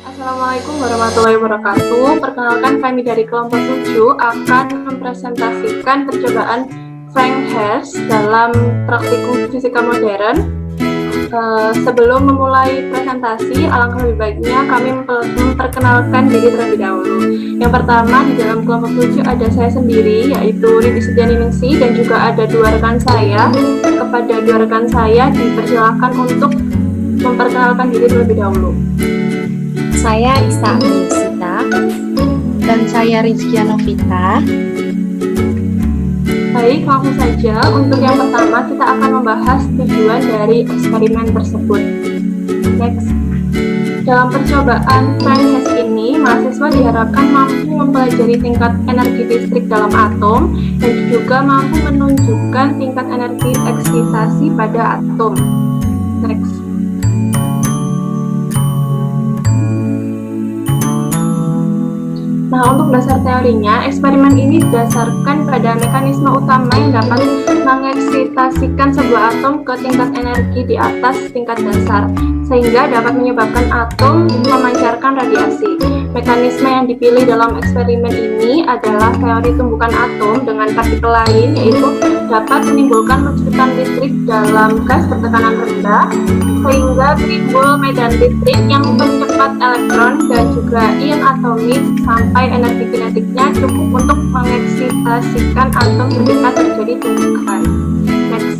Assalamualaikum warahmatullahi wabarakatuh. Perkenalkan, kami dari kelompok 7 akan mempresentasikan percobaan Frank Hertz dalam praktikum fisika modern. Sebelum memulai presentasi, alangkah lebih baiknya kami memperkenalkan diri terlebih dahulu. Yang pertama, di dalam kelompok 7 ada saya sendiri, yaitu Riti Setianingsih, dan juga ada dua rekan saya. Kepada dua rekan saya dipersilakan untuk memperkenalkan diri terlebih dahulu. Saya Risa Agniusita. Dan saya Rizkia Novita. Baik, langsung saja. Untuk yang pertama, kita akan membahas tujuan dari eksperimen tersebut. Next. Dalam percobaan Frank Hertz ini, mahasiswa diharapkan mampu mempelajari tingkat energi listrik dalam atom dan juga mampu menunjukkan tingkat energi eksitasi pada atom. Next. Nah, untuk dasar teorinya, eksperimen ini didasarkan pada mekanisme utama yang dapat mengeksitasikan sebuah atom ke tingkat energi di atas tingkat dasar, sehingga dapat menyebabkan atom memancarkan radiasi. Mekanisme yang dipilih dalam eksperimen ini adalah teori tumbukan atom dengan partikel lain, yaitu dapat menimbulkan lucutan listrik dalam gas bertekanan rendah, sehingga timbul medan listrik yang mencepat elektron dan juga ion atomik sampai energi kinetiknya cukup untuk mengeksitasikan atom ketika terjadi tumbukan. Next.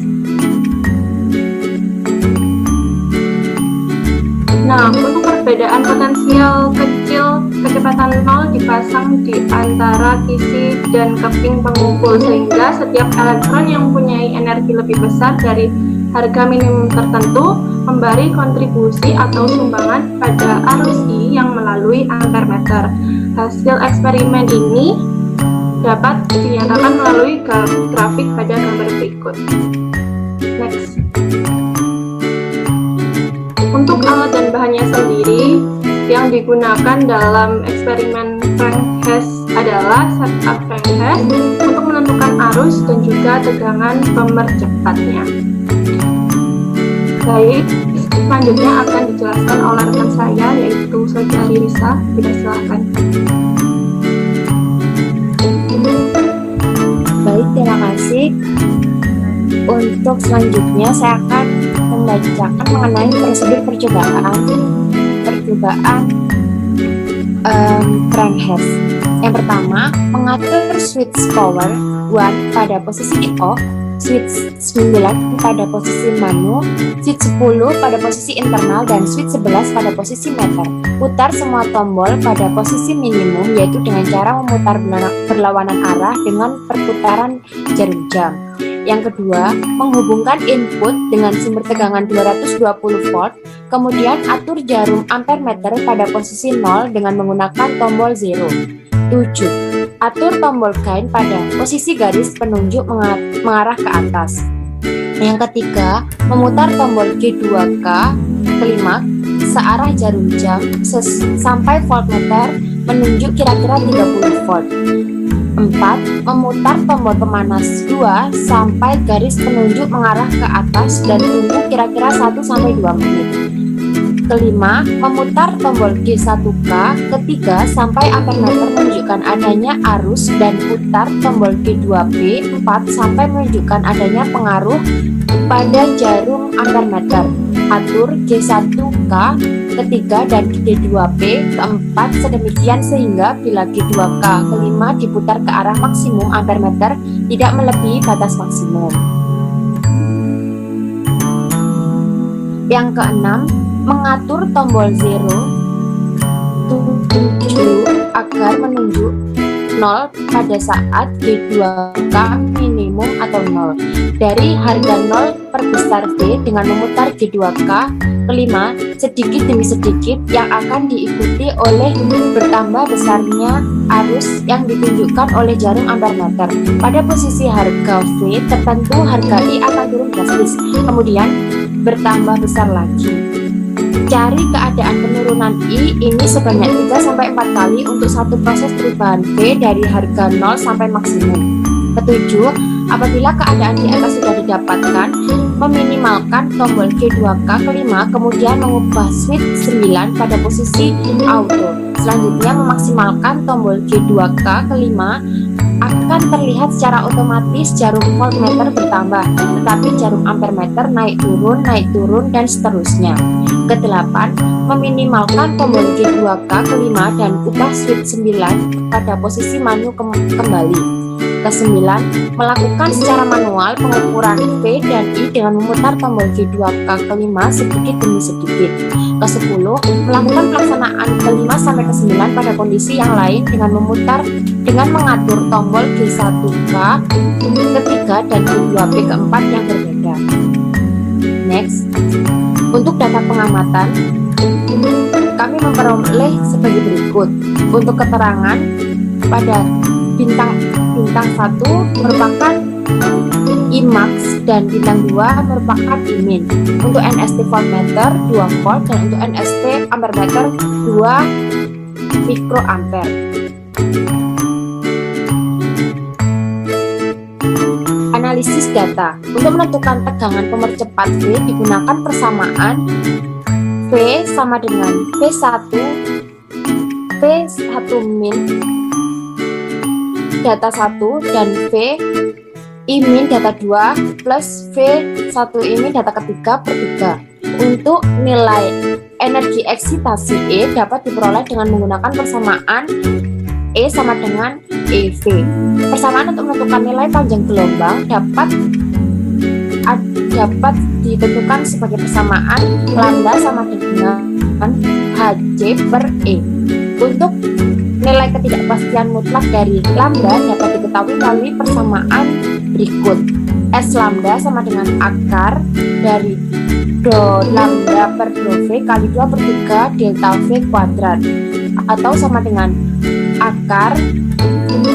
Nah, untuk perbedaan potensial kecil kecepatan 0 dipasang di antara kisi dan keping pengumpul, sehingga setiap elektron yang mempunyai energi lebih besar dari harga minimum tertentu memberi kontribusi atau sumbangan pada arus I yang melalui ampermeter. Hasil eksperimen ini dapat dinyatakan melalui grafik pada gambar berikut. Next. Untuk alat dan bahannya sendiri yang digunakan dalam eksperimen Frank Hertz adalah setup Frank Hertz untuk menentukan arus dan juga tegangan pemercepatnya. Baik, selanjutnya akan dijelaskan oleh rekan saya, yaitu Saudari Risa. Silakan. Baik, terima kasih. Untuk selanjutnya saya akan membacakan mengenai prosedur percobaan Frank Hertz. Yang pertama, mengatur switch power 1 pada posisi off, switch 9 pada posisi manu, switch 10 pada posisi internal, dan switch 11 pada posisi meter. Putar semua tombol pada posisi minimum, yaitu dengan cara memutar berlawanan arah dengan perputaran jarum jam. Yang kedua, menghubungkan input dengan sumber tegangan 220 volt, kemudian atur jarum ampermeter pada posisi 0 dengan menggunakan tombol 0. 7. Atur tombol gain pada posisi garis penunjuk mengarah ke atas. Yang ketiga, memutar tombol G2K kelima searah jarum jam sampai voltmeter menunjuk kira-kira 30 volt. 4. Memutar tombol pemanas 2 sampai garis penunjuk mengarah ke atas dan tunggu kira-kira 1-2 menit. Kelima, memutar tombol G1K ketiga sampai ampermeter menunjukkan adanya arus dan putar tombol G2B 4 sampai menunjukkan adanya pengaruh pada jarum ampermeter. Atur G1K ketiga dan G2B keempat sedemikian sehingga bila G2K kelima diputar ke arah maksimum ampermeter tidak melebihi batas maksimum. Yang keenam, mengatur tombol 0 agar menunjuk 0 pada saat G2K minimum atau 0. Dari harga 0 perbesar V dengan memutar G2K kelima sedikit demi sedikit yang akan diikuti oleh bertambah besarnya arus yang ditunjukkan oleh jarum ampermeter. Pada posisi harga V tertentu harga I akan turun drastis, kemudian bertambah besar lagi. Cari keadaan penurunan I ini sebanyak 3-4 kali untuk satu proses perubahan V dari harga 0 sampai maksimum. Ketujuh, apabila keadaan di atas sudah didapatkan, meminimalkan tombol G2K. Kelima, kemudian mengubah switch 9 pada posisi auto. Selanjutnya, memaksimalkan tombol G2K. Kelima, akan terlihat secara otomatis jarum voltmeter bertambah, tetapi jarum ampermeter naik turun, dan seterusnya. Kedelapan, meminimalkan tombol G2K. Kelima, dan ubah switch 9 pada posisi manu kembali. Kesembilan, melakukan secara manual pengukuran V dan I dengan memutar tombol G2K kelima sedikit demi sedikit. Kesepuluh, melakukan pelaksanaan kelima sampai ke-9 pada kondisi yang lain dengan mengatur tombol G1K ketiga dan G2B keempat yang berbeda. Next, untuk data pengamatan, kami memperoleh sebagai berikut. Untuk keterangan pada bintang 1 merupakan Imax dan bintang 2 merupakan Imin. Untuk NST voltmeter 2 volt dan untuk NST ampermeter 2 mikroampere. Analisis data. Untuk menentukan tegangan pemercepat V digunakan persamaan V sama dengan V1 min data 1 dan V I min data 2 plus V1 I min data ketiga per 3. Untuk nilai energi eksitasi E dapat diperoleh dengan menggunakan persamaan E sama dengan EV. Persamaan untuk menentukan nilai panjang gelombang dapat ditentukan sebagai persamaan lambda sama dengan HC per E. Untuk nilai ketidakpastian mutlak dari lambda dapat diketahui melalui persamaan berikut. S lambda sama dengan akar dari do lambda per do V kali 2 per 3 delta V kuadrat, atau sama dengan akar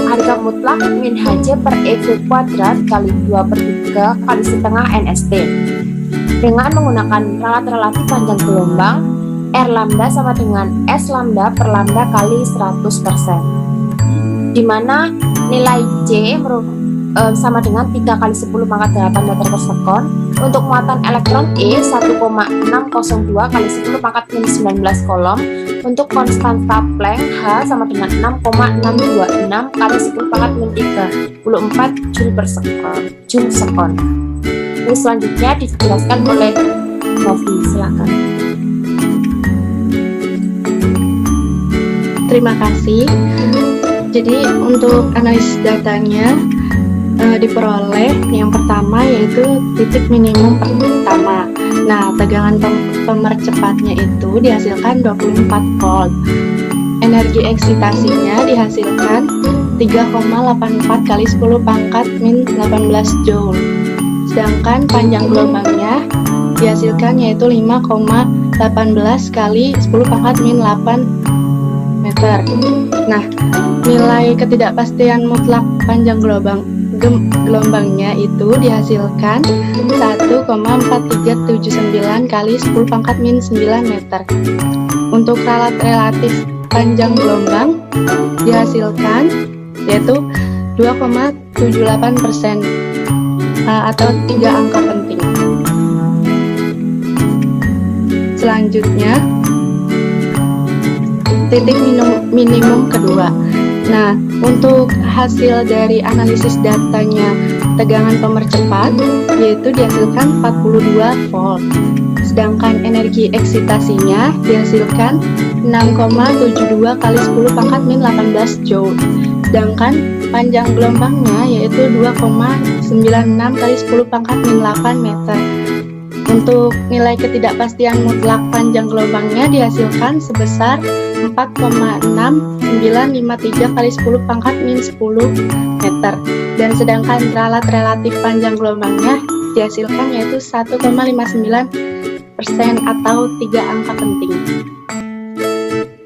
harga mutlak min HC per EV kuadrat kali 2 per 3 kali setengah NST. Dengan menggunakan ralat relatif panjang gelombang, R lambda sama dengan S lambda per lambda kali 100%, di mana nilai J sama dengan 3 kali 10 pangkat 8 meter per sekon. Untuk muatan elektron E 1,602 kali 10 pangkat min 19 kolom. Untuk konstanta Planck H sama dengan 6,626 kali 10 pangkat min 34 Joule sekon. Ini selanjutnya dijelaskan oleh Novi, silakan. Terima kasih. Jadi untuk analisis datanya diperoleh yang pertama yaitu titik minimum pertama. Nah, tegangan pemercepatnya itu dihasilkan 24 volt. Energi eksitasinya dihasilkan 3,84 kali 10 pangkat min 18 joule. Sedangkan panjang gelombangnya dihasilkan yaitu 5,18 kali 10 pangkat min 8 meter. Nah, nilai ketidakpastian mutlak panjang gelombangnya itu dihasilkan 1,4379 kali 10 pangkat min 9 meter. Untuk ralat relatif panjang gelombang dihasilkan yaitu 2,78% atau 3 angka penting. Selanjutnya titik minimum kedua. Nah, untuk hasil dari analisis datanya tegangan pemercepat yaitu dihasilkan 42 volt. Sedangkan energi eksitasinya dihasilkan 6,72 kali 10 pangkat min 18 joule. Sedangkan panjang gelombangnya yaitu 2,96 kali 10 pangkat min 8 meter. Untuk nilai ketidakpastian mutlak panjang gelombangnya dihasilkan sebesar 4,6953 kali 10 pangkat min 10 meter. Dan sedangkan ralat relatif panjang gelombangnya dihasilkan yaitu 1,59% atau 3 angka penting.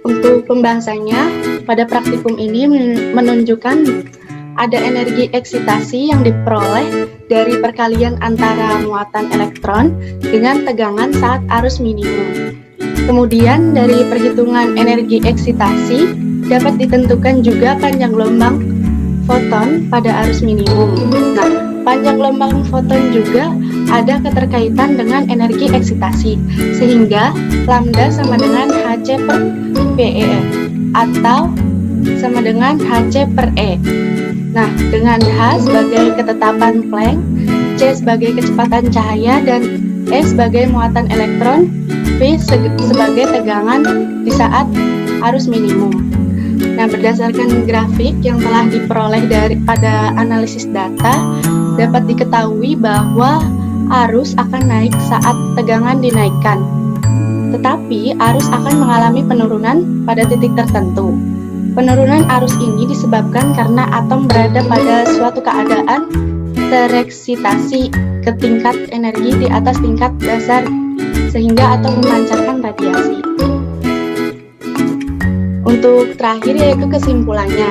Untuk pembahasannya, pada praktikum ini menunjukkan ada energi eksitasi yang diperoleh dari perkalian antara muatan elektron dengan tegangan saat arus minimum. Kemudian dari perhitungan energi eksitasi dapat ditentukan juga panjang gelombang foton pada arus minimum. Nah, panjang gelombang foton juga ada keterkaitan dengan energi eksitasi, sehingga lambda sama dengan Hc per PE atau sama dengan Hc per E. Nah, dengan H sebagai ketetapan Planck, C sebagai kecepatan cahaya, dan E sebagai muatan elektron, V sebagai tegangan di saat arus minimum. Nah, berdasarkan grafik yang telah diperoleh pada analisis data, dapat diketahui bahwa arus akan naik saat tegangan dinaikkan. Tetapi arus akan mengalami penurunan pada titik tertentu. Penurunan arus ini disebabkan karena atom berada pada suatu keadaan tereksitasi ke tingkat energi di atas tingkat dasar, sehingga atom memancarkan radiasi. Untuk terakhir yaitu kesimpulannya.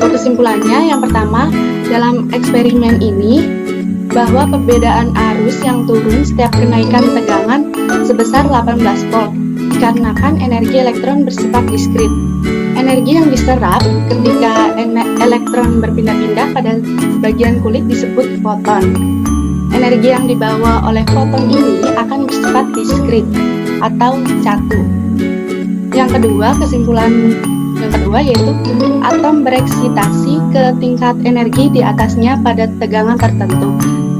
Untuk kesimpulannya, yang pertama, dalam eksperimen ini, bahwa perbedaan arus yang turun setiap kenaikan tegangan sebesar 18 volt, dikarenakan energi elektron bersifat diskrit. Energi yang diserap ketika elektron berpindah-pindah pada bagian kulit disebut foton. Energi yang dibawa oleh foton ini akan bersifat diskrit atau catu. Yang kedua, kesimpulan yang kedua yaitu atom bereksitasi ke tingkat energi di atasnya pada tegangan tertentu.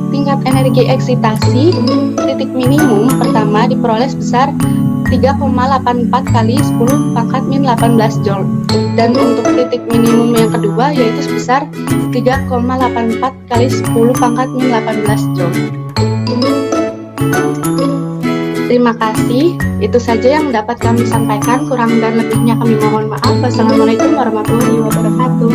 Tingkat energi eksitasi titik minimum pertama diperoleh sebesar 3,84 kali 10 pangkat min 18 joule, dan untuk titik minimum yang kedua yaitu sebesar 3,84 kali 10 pangkat min 18 joule. Terima kasih, itu saja yang dapat kami sampaikan, kurang dan lebihnya kami mohon maaf. Wassalamualaikum warahmatullahi wabarakatuh.